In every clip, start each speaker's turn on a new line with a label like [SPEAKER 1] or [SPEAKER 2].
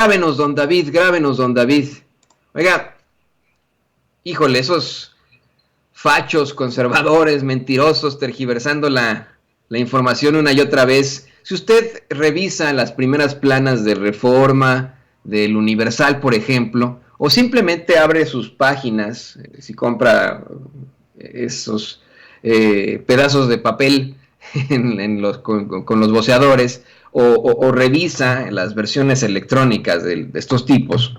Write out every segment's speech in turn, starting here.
[SPEAKER 1] Grábenos, don David, grábenos, don David. Oiga, híjole, esos fachos, conservadores, mentirosos, tergiversando la información una y otra vez. Si usted revisa las primeras planas de Reforma, del Universal, por ejemplo, o simplemente abre sus páginas, si compra esos pedazos de papel con los voceadores, o revisa las versiones electrónicas de estos tipos,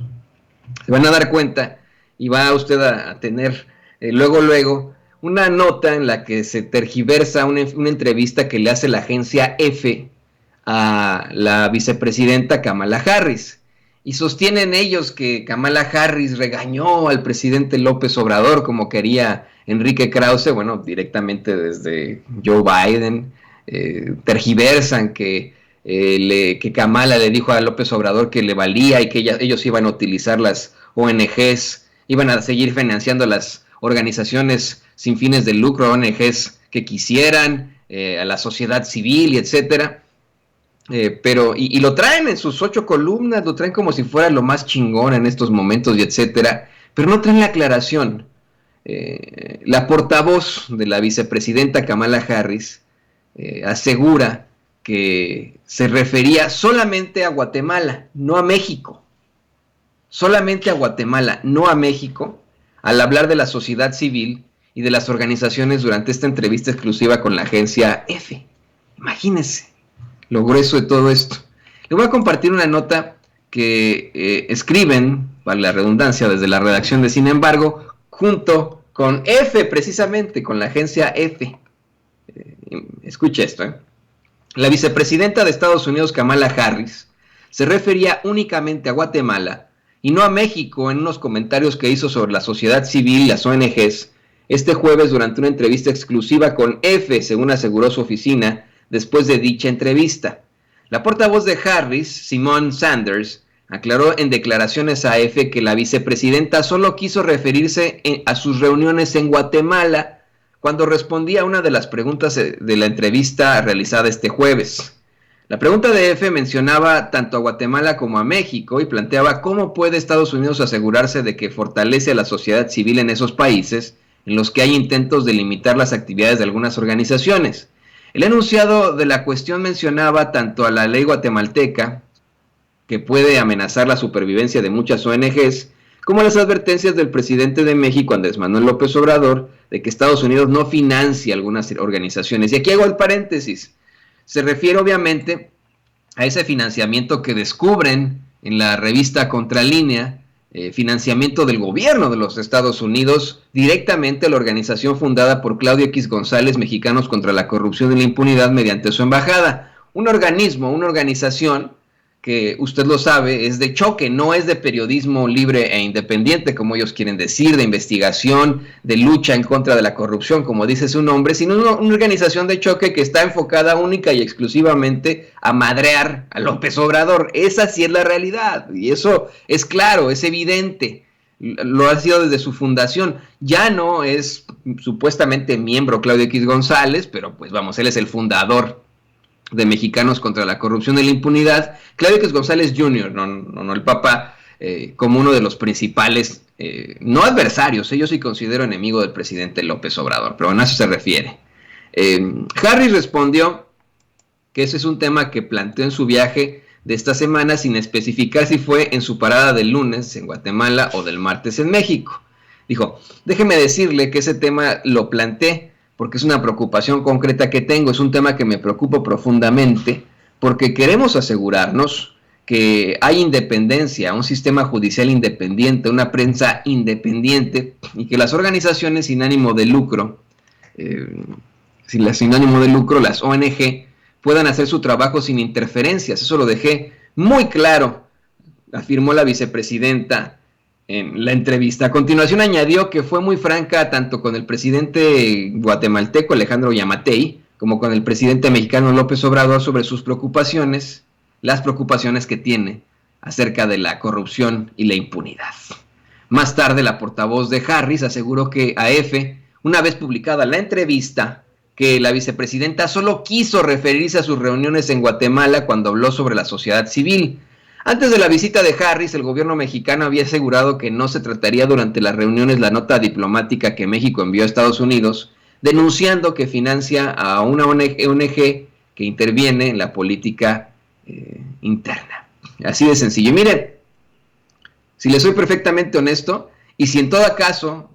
[SPEAKER 1] se van a dar cuenta y va usted a tener luego una nota en la que se tergiversa una entrevista que le hace la agencia F a la vicepresidenta Kamala Harris. Y sostienen ellos que Kamala Harris regañó al presidente López Obrador como quería Enrique Krause, bueno, directamente desde Joe Biden. Tergiversan que Kamala le dijo a López Obrador que le valía y que ellos iban a utilizar las ONGs, iban a seguir financiando las organizaciones sin fines de lucro, ONGs que quisieran, a la sociedad civil y etcétera. Pero lo traen en sus 8 columnas, lo traen como si fuera lo más chingón en estos momentos y etcétera, pero no traen la aclaración. La portavoz de la vicepresidenta Kamala Harris asegura que se refería solamente a Guatemala, no a México. Solamente a Guatemala, no a México, al hablar de la sociedad civil y de las organizaciones durante esta entrevista exclusiva con la agencia F. Imagínense lo grueso de todo esto. Le voy a compartir una nota que escriben, para la redundancia, desde la redacción de Sin embargo, junto con F, precisamente, con la agencia F. Escuche esto, La vicepresidenta de Estados Unidos, Kamala Harris, se refería únicamente a Guatemala y no a México en unos comentarios que hizo sobre la sociedad civil y las ONGs este jueves durante una entrevista exclusiva con F, según aseguró su oficina, después de dicha entrevista. La portavoz de Harris, Simone Sanders, aclaró en declaraciones a F que la vicepresidenta solo quiso referirse a sus reuniones en Guatemala cuando respondía a una de las preguntas de la entrevista realizada este jueves. La pregunta de F mencionaba tanto a Guatemala como a México y planteaba cómo puede Estados Unidos asegurarse de que fortalece a la sociedad civil en esos países en los que hay intentos de limitar las actividades de algunas organizaciones. El enunciado de la cuestión mencionaba tanto a la ley guatemalteca, que puede amenazar la supervivencia de muchas ONGs, como las advertencias del presidente de México, Andrés Manuel López Obrador, de que Estados Unidos no financia algunas organizaciones. Y aquí hago el paréntesis. Se refiere obviamente a ese financiamiento que descubren en la revista Contralínea, financiamiento del gobierno de los Estados Unidos directamente a la organización fundada por Claudio X González, Mexicanos contra la Corrupción y la Impunidad, mediante su embajada. Un organismo, una organización que usted lo sabe, es de choque, no es de periodismo libre e independiente, como ellos quieren decir, de investigación, de lucha en contra de la corrupción, como dice su nombre, sino una organización de choque que está enfocada única y exclusivamente a madrear a López Obrador. Esa sí es la realidad, y eso es claro, es evidente. Lo ha sido desde su fundación. Ya no es supuestamente miembro Claudio X González, pero pues vamos, él es el fundador de Mexicanos contra la Corrupción y la Impunidad. Claudio X González Jr., no el papá, como uno de los principales, no adversarios, yo sí considero enemigo del presidente López Obrador, pero a eso se refiere. Harris respondió que ese es un tema que planteó en su viaje de esta semana, sin especificar si fue en su parada del lunes en Guatemala o del martes en México. Dijo, déjeme decirle que ese tema lo planteé porque es una preocupación concreta que tengo, es un tema que me preocupa profundamente, porque queremos asegurarnos que hay independencia, un sistema judicial independiente, una prensa independiente, y que las organizaciones sin ánimo de lucro, las ONG, puedan hacer su trabajo sin interferencias. Eso lo dejé muy claro, afirmó la vicepresidenta en la entrevista. A continuación añadió que fue muy franca tanto con el presidente guatemalteco Alejandro Yamatei como con el presidente mexicano López Obrador sobre sus preocupaciones, las preocupaciones que tiene acerca de la corrupción y la impunidad. Más tarde, la portavoz de Harris aseguró que a F, una vez publicada la entrevista, que la vicepresidenta solo quiso referirse a sus reuniones en Guatemala cuando habló sobre la sociedad civil. Antes de la visita de Harris, el gobierno mexicano había asegurado que no se trataría durante las reuniones la nota diplomática que México envió a Estados Unidos, denunciando que financia a una ONG que interviene en la política interna. Así de sencillo. Y miren, si les soy perfectamente honesto, y si en todo caso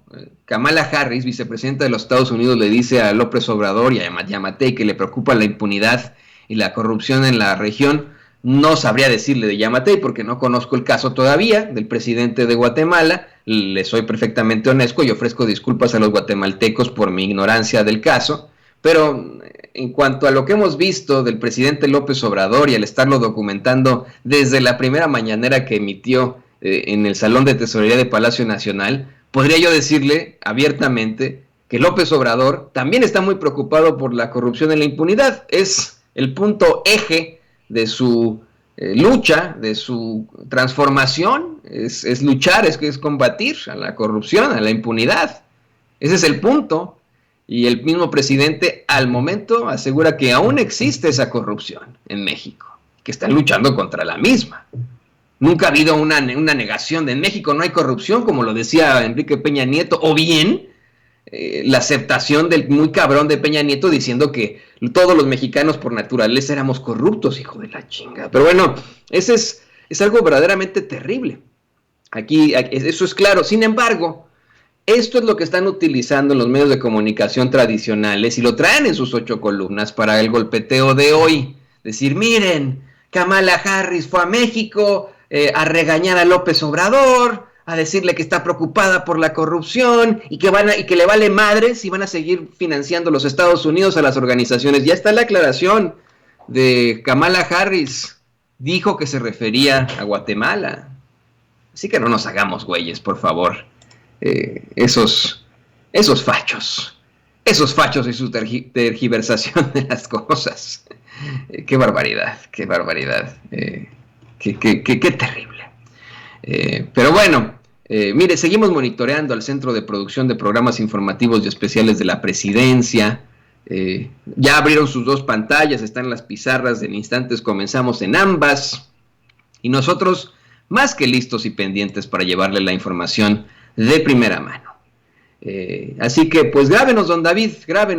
[SPEAKER 1] Kamala Harris, vicepresidenta de los Estados Unidos, le dice a López Obrador y a Yamatei que le preocupa la impunidad y la corrupción en la región, no sabría decirle de Yamatei porque no conozco el caso todavía del presidente de Guatemala. Le soy perfectamente honesto y ofrezco disculpas a los guatemaltecos por mi ignorancia del caso, pero en cuanto a lo que hemos visto del presidente López Obrador y al estarlo documentando desde la primera mañanera que emitió en el Salón de Tesorería de Palacio Nacional, podría yo decirle abiertamente que López Obrador también está muy preocupado por la corrupción y la impunidad. Es el punto eje de su lucha, de su transformación, es luchar, es combatir a la corrupción, a la impunidad. Ese es el punto. Y el mismo presidente al momento asegura que aún existe esa corrupción en México, que están luchando contra la misma. Nunca ha habido una negación de en México no hay corrupción, como lo decía Enrique Peña Nieto, o bien la aceptación del muy cabrón de Peña Nieto diciendo que todos los mexicanos por naturaleza éramos corruptos, hijo de la chinga. Pero bueno, ese es algo verdaderamente terrible. Aquí eso es claro. Sin embargo, esto es lo que están utilizando en los medios de comunicación tradicionales y lo traen en sus 8 columnas para el golpeteo de hoy. Decir, miren, Kamala Harris fue a México a regañar a López Obrador, a decirle que está preocupada por la corrupción y que le vale madre si van a seguir financiando los Estados Unidos a las organizaciones. Ya está la aclaración de Kamala Harris. Dijo que se refería a Guatemala. Así que no nos hagamos güeyes, por favor. Esos fachos y su tergiversación de las cosas. Qué barbaridad, qué barbaridad. Qué terrible. Pero bueno, mire, seguimos monitoreando al Centro de Producción de Programas Informativos y Especiales de la Presidencia. Ya abrieron sus 2 pantallas, están las pizarras, en instantes comenzamos en ambas. Y nosotros más que listos y pendientes para llevarle la información de primera mano. Así que pues grábenos, don David, grábenos.